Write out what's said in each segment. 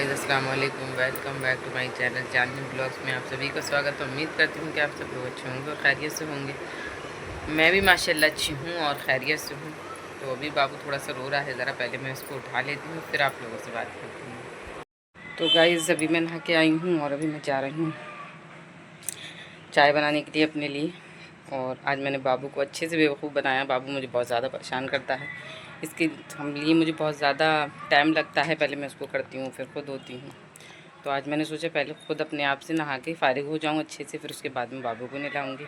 Guys अस्सलाम वालेकुम, welcome back to my channel Chandni blogs में आप सभी का स्वागत है। उम्मीद करती हूँ कि आप सब लोग अच्छे होंगे और खैरियत से होंगे। मैं भी माशाल्लाह अच्छी हूँ और खैरियत से हूँ। तो अभी बाबू थोड़ा सा रो रहा है, ज़रा पहले मैं इसको उठा लेती हूँ, फिर आप लोगों से बात करती हूँ। तो गाइस अभी मैं नहा के आई हूँ और अभी मैं जा रही हूँ चाय बनाने के लिए अपने लिए। और आज मैंने बाबू को अच्छे से बेवकूफ़ बनाया। बाबू मुझे बहुत ज़्यादा परेशान करता है, इसके हम लिए मुझे बहुत ज़्यादा टाइम लगता है। पहले मैं उसको करती हूँ, फिर खुद होती हूँ। तो आज मैंने सोचा पहले खुद अपने आप से नहा के फ़ारिग हो जाऊँ अच्छे से, फिर उसके बाद में बाबू को नहलाऊँगी।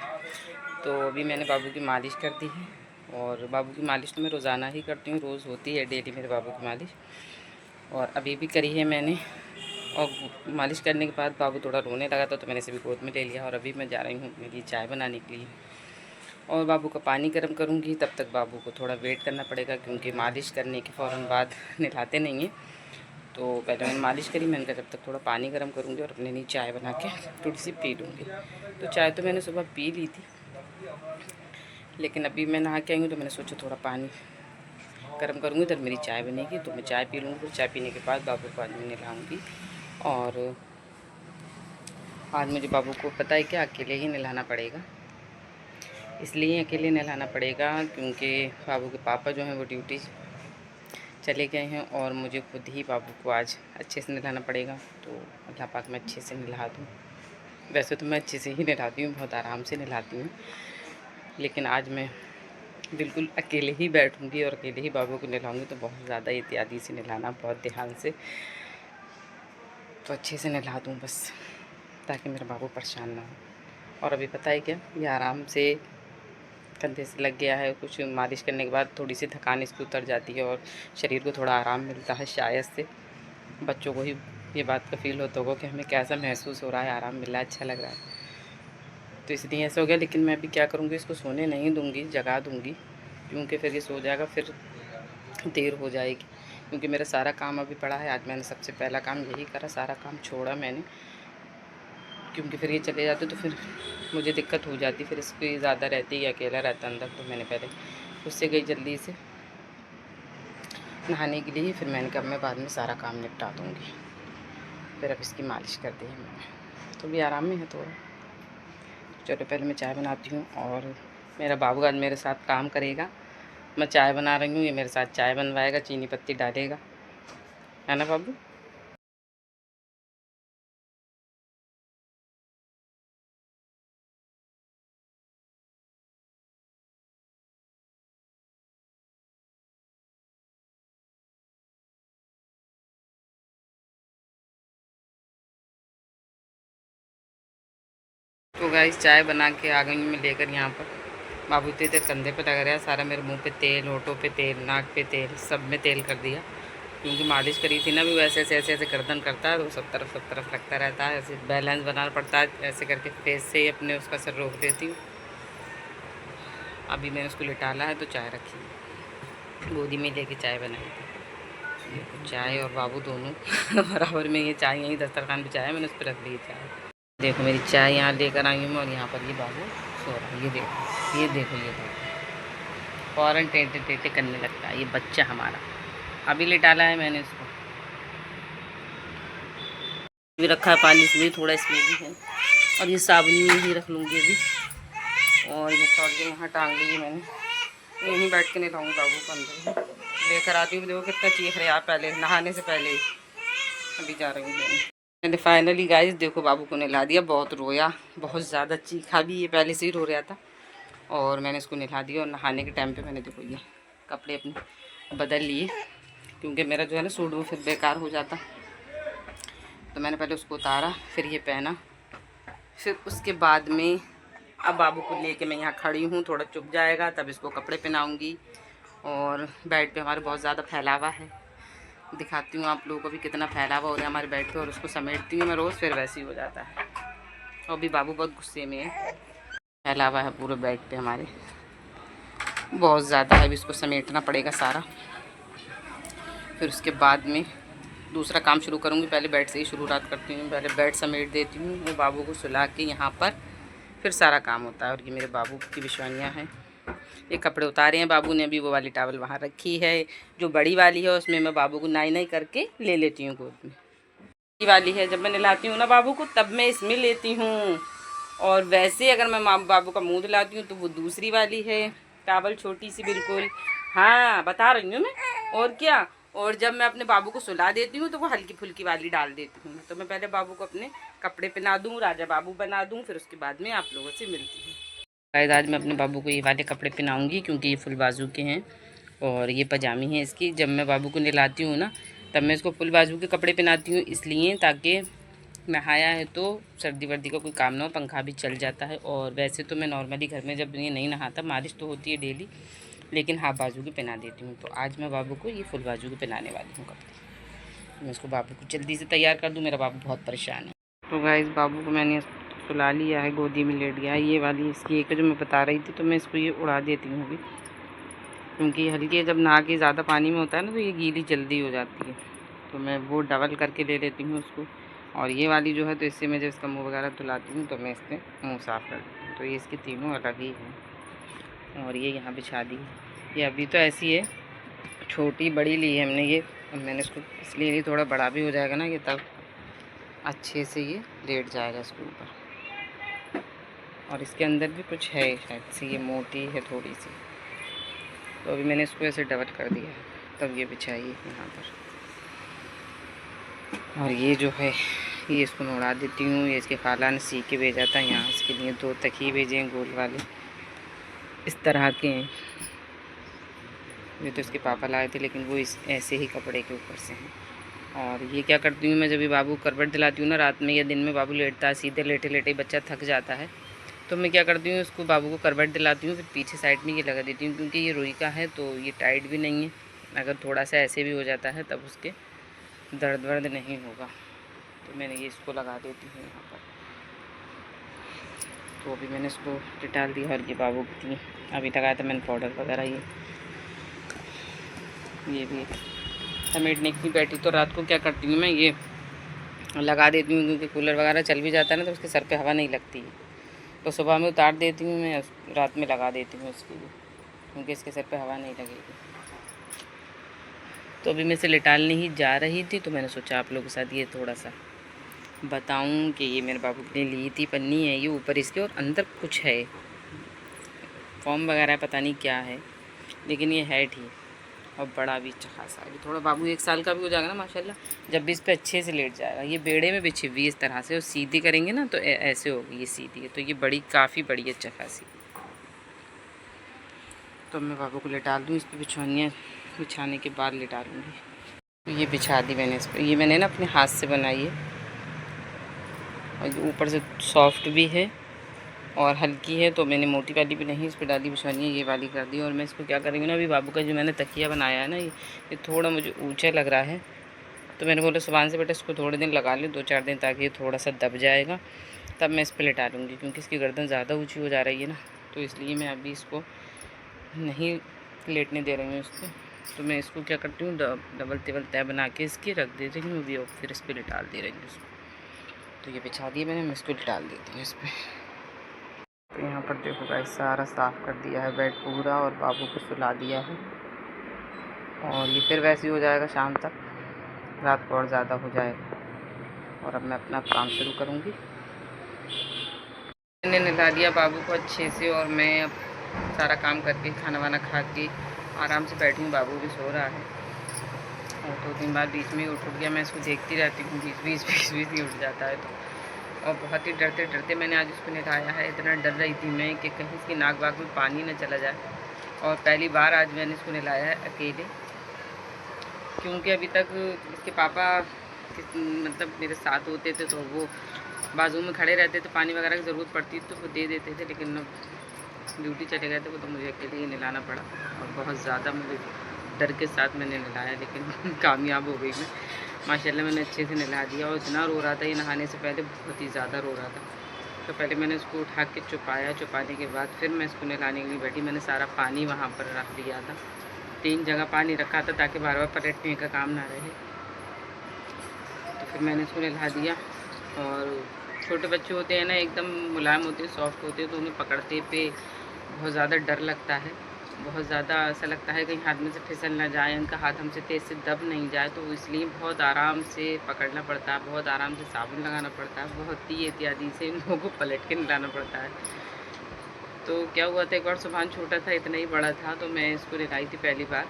तो अभी मैंने बाबू की मालिश कर दी है और बाबू की मालिश तो मैं रोज़ाना ही करती हूँ, रोज़ होती है डेली मेरे बाबू की मालिश। और अभी भी करी है मैंने। और मालिश करने के बाद बाबू थोड़ा रोने लगा था तो मैंने इसे भी गोद में ले लिया। और अभी मैं जा रही हूँ अपने लिए चाय बनाने के लिए और बाबू का पानी गर्म करूँगी। तब तक बाबू को थोड़ा वेट करना पड़ेगा क्योंकि मालिश करने के फ़ौरन बाद नहलाते नहीं हैं। तो पहले मैंने मालिश करी, मैंने कहा जब तक थोड़ा पानी गर्म करूँगी और अपने लिए चाय बना के थोड़ी सी पी लूँगी। तो चाय तो मैंने सुबह पी ली थी, लेकिन अभी मैं नहा के आई हूँ तो मैंने सोचा थोड़ा पानी गर्म करूँगी तब मेरी चाय बनेगी। तो मैं चाय पी लूँगी, फिर चाय पीने के बाद बाबू को आज मैं नहलाऊँगी। और आज मुझे बाबू को पता है क्या, अकेले ही नहलाना पड़ेगा। इसलिए अकेले नहलाना पड़ेगा क्योंकि बाबू के पापा जो हैं वो ड्यूटी चले गए हैं और मुझे खुद ही बाबू को आज अच्छे से नहलाना पड़ेगा। तो अल्लाह पाक मैं अच्छे से नहला दूँ। वैसे तो मैं अच्छे से ही नहलाती हूँ, बहुत आराम से नहलाती हूँ, लेकिन आज मैं बिल्कुल अकेले ही बैठूँगी और अकेले ही बाबू को नहलाऊँगी। तो बहुत ज़्यादा एहतियाती से नहलाना, बहुत ध्यान से, तो अच्छे से नहला दूँ बस, ताकि मेरा बाबू परेशान ना हो। और अभी पता है क्या, ये आराम से कंधे से लग गया है। कुछ मालिश करने के बाद थोड़ी सी थकान इसकी उतर जाती है और शरीर को थोड़ा आराम मिलता है। शायद से बच्चों को ही ये बात का फ़ील होता होगा कि हमें कैसा महसूस हो रहा है, आराम मिल रहा है, अच्छा लग रहा है। तो इसलिए ऐसा हो गया। लेकिन मैं अभी क्या करूँगी, इसको सोने नहीं दूँगी, जगा दूँगी, क्योंकि फिर ये सो जाएगा, फिर देर हो जाएगी। क्योंकि मेरा सारा काम अभी पड़ा है। आज मैंने सबसे पहला काम यही करा, सारा काम छोड़ा मैंने, क्योंकि फिर ये चले जाते तो फिर मुझे दिक्कत हो जाती। फिर इसकी ज़्यादा रहती है, अकेला रहता अंदर। तो मैंने पहले उससे गई जल्दी से नहाने के लिए, फिर मैंने कहा मैं बाद में सारा काम निपटा दूँगी। फिर अब इसकी मालिश कर दी है मैंने, तो भी आराम में है थोड़ा। चलो पहले मैं चाय बनाती हूँ और मेरा बाबू आज मेरे साथ काम करेगा। मैं चाय बना रही हूँ, ये मेरे साथ चाय बनवाएगा, चीनी पत्ती डालेगा, है ना बाबू। तो गाइस चाय बना के आ गई हूँ मैं लेकर यहाँ पर। बाबू इतने कंधे पे लग रहा है सारा, मेरे मुंह पे तेल, होठों पे तेल, नाक पे तेल, सब में तेल कर दिया। क्योंकि मालिश करी थी ना, भी वैसे ऐसे ऐसे ऐसे गर्दन करता है तो सब तरफ लगता रहता है। ऐसे बैलेंस बनाना पड़ता है, ऐसे करके फेस से ही अपने उसका सर रोक देती हूँ। अभी मैंने उसको लिटाला है तो चाय रखी है, गोदी में लेके चाय बनाई थी। देखो चाय और बाबू दोनों बराबर में, ये चाय यहीं दस्तरखान पे चाय मैंने उस पर रख ली चाय। देखो मेरी चाय यहाँ लेकर आई हूँ और यहाँ पर ये बाबू सो रहा है। ये देखो, ये देखो, ये देखो, फ़ौरन टेंटे टेंटे करने लगता है ये बच्चा हमारा। अभी लिटाला है मैंने इसको, भी रखा है पानी इसमें थोड़ा, इसमें भी है। और ये साबुन में ही रख लूँगी अभी। और ये तौलिया यहाँ टांग ली है मैंने, यहीं बैठ के नहलाऊँगी बाबू को अंदर लेकर आती हूँ। देखो कितना चीख रहा है, पहले नहाने से पहले ही। अभी जा रही हूँ मैंने फाइनली गाइस, देखो बाबू को नहला दिया। बहुत रोया, बहुत ज़्यादा चीखा भी, ये पहले से ही रो रहा था। और मैंने इसको नहला दिया और नहाने के टाइम पे मैंने देखो ये कपड़े अपने बदल लिए, क्योंकि मेरा जो है ना सूट वो फिर बेकार हो जाता। तो मैंने पहले उसको उतारा, फिर ये पहना, फिर उसके बाद में अब बाबू को लेके मैं यहाँ खड़ी हूँ। थोड़ा चुप जाएगा तब इसको कपड़े पहनाऊँगी। और बेड पे हमारे बहुत ज़्यादा फैलावा है, दिखाती हूँ आप लोगों को भी कितना फैलावा हो रहा है हमारे बेड पे। और उसको समेटती हूँ मैं रोज़, फिर वैसे ही हो जाता है। और अभी बाबू बहुत गुस्से में है, फैलावा है पूरे बेड पे हमारे, बहुत ज़्यादा है। अभी इसको समेटना पड़ेगा सारा, फिर उसके बाद में दूसरा काम शुरू करूँगी। पहले बेड से ही शुरुआत करती हूँ, पहले बेड समेट देती हूँ, मैं बाबू को सुला के यहाँ पर फिर सारा काम होता है। और ये मेरे बाबू की बिछवाइयाँ हैं, ये कपड़े उतारे हैं बाबू ने, अभी वो वाली टावल वहाँ रखी है। जो बड़ी वाली है उसमें मैं बाबू को नाई नाई करके ले लेती हूँ गोद में। ये वाली है, जब मैं नहलाती हूँ ना बाबू को तब मैं इसमें लेती हूँ। और वैसे अगर मैं बाबू का मुंह धुलाती हूँ तो वो दूसरी वाली है, टावल छोटी सी बिल्कुल। हाँ बता रही हूँ मैं, और क्या। और जब मैं अपने बाबू को सुला देती हूँ तो वो हल्की फुल्की वाली डाल देती हूँ। तो मैं पहले बाबू को अपने कपड़े पहना दूँ, राजा बाबू बना दूँ, फिर उसके बाद में आप लोगों से मिलती हूँ। गाइस आज मैं अपने बाबू को ये वाले कपड़े पहनाऊँगी क्योंकि ये फुल बाजू के हैं और ये पजामी है इसकी। जब मैं बाबू को नहलाती हूँ ना तब मैं इसको फुल बाजू के कपड़े पहनाती हूँ, इसलिए ताकि नहाया है तो सर्दी वर्दी का कोई काम ना हो, पंखा भी चल जाता है। और वैसे तो मैं नॉर्मली घर में जब ये नहीं नहाता, मालिश तो होती है डेली, लेकिन हाफ बाजू की पहना देती हूँ। तो आज मैं बाबू को ये फुल बाजू के पहनाने वाली हूँ कपड़े। मैं इसको बाबू को जल्दी से तैयार कर दूँ, मेरा बाबू बहुत परेशान है। तो गाइस बाबू को मैंने सुला लिया है, गोदी में लेट गया है। ये वाली इसकी एक जो मैं बता रही थी, तो मैं इसको ये उड़ा देती हूँ अभी, क्योंकि हल्की जब नहा के ज़्यादा पानी में होता है ना तो ये गीली जल्दी हो जाती है। तो मैं वो डबल करके ले लेती हूँ उसको। और ये वाली जो है तो इससे मैं जब इसका मुँह वगैरह धुलाती हूँ तो मैं इससे मुँह साफ़ कर देती हूँ। तो ये इसकी तीनों अलग ही हैं। और ये यहाँ बिछा दी है। ये अभी तो ऐसी है, छोटी बड़ी ली है हमने ये। मैंने इसको इसलिए ली, थोड़ा बड़ा भी हो जाएगा ना ये, तब अच्छे से ये लेट जाएगा इसके ऊपर। और इसके अंदर भी कुछ है शायद से, ये मोटी है थोड़ी सी, तो अभी मैंने इसको ऐसे डबल कर दिया है, तब ये बिछाइए यहाँ पर। और ये जो है ये इसको मैं उड़ा देती हूँ। ये इसके खाला ने सी के भेजा था, यहाँ इसके लिए 2 तकिए भेजे हैं गोल वाले, इस तरह के हैं। ये तो इसके पापा लाए थे, लेकिन वो इस ऐसे ही कपड़े के ऊपर से हैं। और ये क्या करती हूँ मैं, जब भी बाबू करवट दिलाती हूँ ना रात में या दिन में, बाबू लेटता है सीधे, लेटे लेटे बच्चा थक जाता है, तो मैं क्या करती हूँ उसको बाबू को करवट दिलाती हूँ, फिर पीछे साइड में ये लगा देती हूँ, क्योंकि ये रुई का है तो ये टाइट भी नहीं है। अगर थोड़ा सा ऐसे भी हो जाता है तब उसके दर्द वर्द नहीं होगा। तो मैंने ये इसको लगा देती हूँ यहाँ पर। तो अभी मैंने इसको डाल दिया। और ये बाबू की अभी लगाया था मैंने पाउडर वगैरह, ये भी समेटने की बैठी। तो रात को क्या करती हूँ मैं, ये लगा देती हूँ, क्योंकि कूलर वगैरह चल भी जाता है ना तो उसके सर पे हवा नहीं लगती है। तो सुबह में उतार देती हूँ मैं, रात में लगा देती हूँ इसके लिए, क्योंकि इसके सर पे हवा नहीं लगेगी। तो अभी मैं इसे लिटालने ही जा रही थी, तो मैंने सोचा आप लोगों के साथ ये थोड़ा सा बताऊं कि ये मेरे बाबू के लिए ली थी पन्नी है ये ऊपर इसके, और अंदर कुछ है फॉर्म वगैरह, पता नहीं क्या है, लेकिन ये है ठीक। और बड़ा भी अच्छा खासा है। थोड़ा बाबू 1 साल का भी हो जाएगा ना माशाल्लाह, जब भी इस पर अच्छे से लेट जाएगा। ये बेड़े में बिछी हुई इस तरह से, और सीधी करेंगे ना तो ऐसे होगी, ये सीधी है तो ये बड़ी काफ़ी बड़ी अच्छा खासी। तो मैं बाबू को लेटा दूँ इस पर, बिछौनियाँ बिछाने के बाद लेटा लूँगी। तो ये बिछा दी मैंने इस पर, ये मैंने ना अपने हाथ से बनाई है, और ऊपर से सॉफ्ट भी है और हल्की है, तो मैंने मोटी वाली भी नहीं इस पर डाली बिछौनियाँ, ये वाली कर दी। और मैं इसको क्या करूँगी ना, अभी बाबू का जो मैंने तकिया बनाया है ना, ये थोड़ा मुझे ऊंचा लग रहा है, तो मैंने बोला सुबह से बेटा इसको थोड़े दिन लगा ले, 2-4 दिन, ताकि ये थोड़ा सा दब जाएगा, तब मैं इस पर लेटा लूँगी, क्योंकि इसकी गर्दन ज़्यादा ऊँची हो जा रही है ना, तो इसलिए मैं अभी इसको नहीं लेटने दे रही हूँ इसको। तो मैं इसको क्या करती हूँ, डबल टेबल तय बना के इसकी रख दे रही हूँ अभी, और फिर इस पर लिटाल दे रही हूँ इसको। तो ये बिछा दिए मैंने, मैं इसको लिटाल देती हूँ इस पर। तो यहाँ पर देखो गाइस सारा साफ़ कर दिया है बेड पूरा, और बाबू को सुला दिया है। और ये फिर वैसे ही हो जाएगा शाम तक, रात को और ज़्यादा हो जाएगा। और अब मैं अपना काम शुरू करूँगी। मैंने नहला दिया बाबू को अच्छे से, और मैं अब सारा काम करके खाना वाना खा के आराम से बैठी हूँ। बाबू भी सो रहा है, और 2 दिन बाद बीच में उठ गया। मैं इसको देखती रहती हूँ, बीच ही उठ जाता है। तो और बहुत ही डरते डरते मैंने आज उसको नहलाया है। इतना डर रही थी मैं कि कहीं इसकी नाक वाक में पानी न चला जाए। और पहली बार आज मैंने इसको नहलाया है अकेले, क्योंकि अभी तक इसके पापा मतलब मेरे साथ होते थे, तो वो बाजू में खड़े रहते थे, पानी वगैरह की ज़रूरत पड़ती तो वो दे देते थे, लेकिन ड्यूटी चले गए थे वो, तो मुझे अकेले ही नहलाना पड़ा। और बहुत ज़्यादा मुझे डर के साथ मैंने नहलाया, लेकिन कामयाब हो गई मैं माशाल्लाह। मैंने अच्छे से नहला दिया। और इतना रो रहा था ये नहाने से पहले, बहुत ही ज़्यादा रो रहा था। तो पहले मैंने उसको उठा के छुपाया, छुपाने के बाद फिर मैं इसको नहलाने के लिए बैठी। मैंने सारा पानी वहाँ पर रख दिया था, 3 जगह पानी रखा था, ताकि बार बार पलटने का काम ना रहे। तो फिर मैंने इसको नहला दिया। और छोटे बच्चे होते हैं ना, एकदम मुलायम होते हैं, सॉफ्ट होते हैं, तो उन्हें पकड़ते पे बहुत ज़्यादा डर लगता है। बहुत ज़्यादा ऐसा लगता है कहीं हाथ में से फिसल ना जाए, उनका हाथ हमसे तेज़ से दब नहीं जाए, तो इसलिए बहुत आराम से पकड़ना पड़ता है, बहुत आराम से साबुन लगाना पड़ता है, बहुत ही एहतियाती से इन लोगों को पलट के नहलाना पड़ता है। तो क्या हुआ था, एक बार सुभान छोटा था, इतना ही बड़ा था, तो मैं इसको नहलाई थी पहली बार,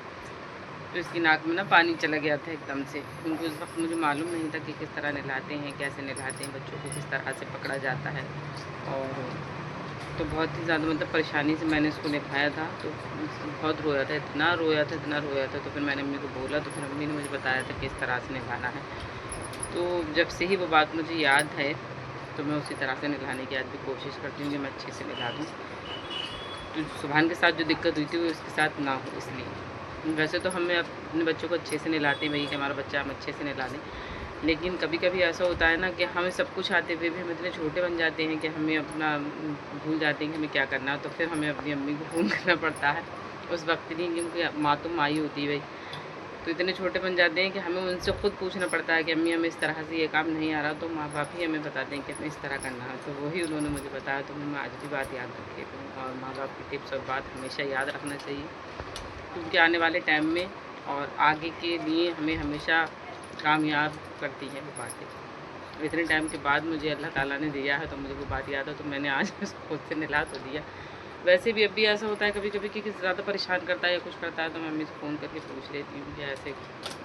तो इसकी नाक में ना पानी चला गया था एकदम से, क्योंकि उस वक्त मुझे मालूम नहीं था कि किस तरह नहलाते हैं, कैसे नहलाते हैं बच्चों को, किस तरह से पकड़ा जाता है। और तो बहुत ही ज़्यादा मतलब परेशानी से मैंने इसको नहलाया था, तो बहुत रोया था, इतना रोया था, इतना रोया था। तो फिर मैंने अम्मी को बोला, तो फिर अम्मी ने मुझे बताया था कि इस तरह से नहलाना है। तो जब से ही वो बात मुझे याद है, तो मैं उसी तरह से नहलाने की आज भी कोशिश करती हूँ कि मैं अच्छे से नहला दूँ। तो सुभान के साथ जो दिक्कत हुई थी वो उसके साथ ना हो, इसलिए। वैसे तो हमें अपने बच्चों को अच्छे से नहलाते हैं, वही कि हमारा बच्चा हम अच्छे से नहला दें। लेकिन कभी-कभी ऐसा होता है ना कि हमें सब कुछ आते हुए भी हम इतने छोटे बन जाते हैं कि हमें अपना भूल जाते हैं कि हमें क्या करना है, तो फिर हमें अपनी अम्मी को फ़ोन करना पड़ता है। उस वक़्त नहीं, क्योंकि माँ तो माँ ही होती है भई। तो इतने छोटे बन जाते हैं कि हमें उनसे खुद पूछना पड़ता है कि अम्मी हमें इस तरह से ये काम नहीं आ रहा, तो माँ-बाप ही हमें बताते हैं कि हमें इस तरह करना है। तो वही उन्होंने मुझे बताया, तो मैं आज भी बात याद रखी हूँ, और माँ-बाप की टिप्स और बात हमेशा याद रखना चाहिए, क्योंकि आने वाले टाइम में और आगे के लिए हमें हमेशा कामयाब करती हैं वो बातें। इतने टाइम के बाद मुझे अल्लाह ताला ने दिया है, तो मुझे वो बात याद है, तो मैंने आज उसको खुद से नहला तो दिया। वैसे भी अभी ऐसा होता है कभी-कभी कि ज़्यादा परेशान करता है या कुछ करता है, तो मैं मम्मी से फ़ोन करके पूछ लेती हूँ कि ऐसे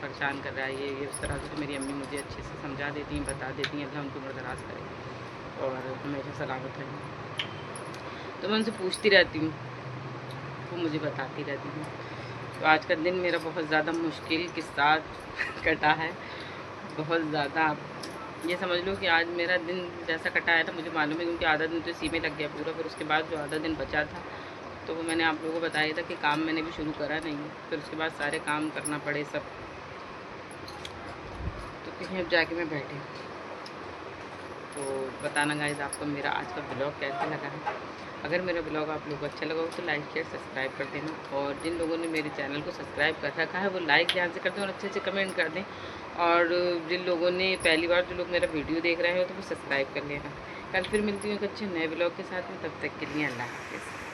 परेशान कर रहा है ये उस तरह से। तो मेरी अम्मी मुझे अच्छे से समझा देती हैं, बता देती हैं, अल्लाह उनको बरदराज करे और हमेशा सलामत रहें। तो मैं उनसे पूछती रहती हूँ, वो मुझे बताती रहती हैं। तो आज का दिन मेरा बहुत ज़्यादा मुश्किल के साथ कटा है, बहुत ज़्यादा। ये समझ लो कि आज मेरा दिन जैसा कटा है ना, मुझे मालूम है, क्योंकि आधा दिन तो इसी में लग गया पूरा। फिर उसके बाद जो आधा दिन बचा था, तो वो मैंने आप लोगों को बताया था कि काम मैंने भी शुरू करा नहीं है। फिर उसके बाद सारे काम करना पड़े सब, तो कहीं अब जाके मैं बैठी। तो बताना गाइज़ आपको मेरा आज का ब्लॉग कैसा लगा है। अगर मेरा ब्लॉग आप लोगों को अच्छा लगा हो तो लाइक शेयर सब्सक्राइब कर देना, और जिन लोगों ने मेरे चैनल को सब्सक्राइब कर रखा है वो लाइक ध्यान से कर दें और अच्छे से कमेंट कर दें। और जिन लोगों ने पहली बार जो लोग मेरा वीडियो देख रहे हो तो वो सब्सक्राइब कर लेना। कल फिर मिलती हूँ एक अच्छे नए ब्लॉग के साथ में, तब तक के लिए अल्लाह हाफ़िज़।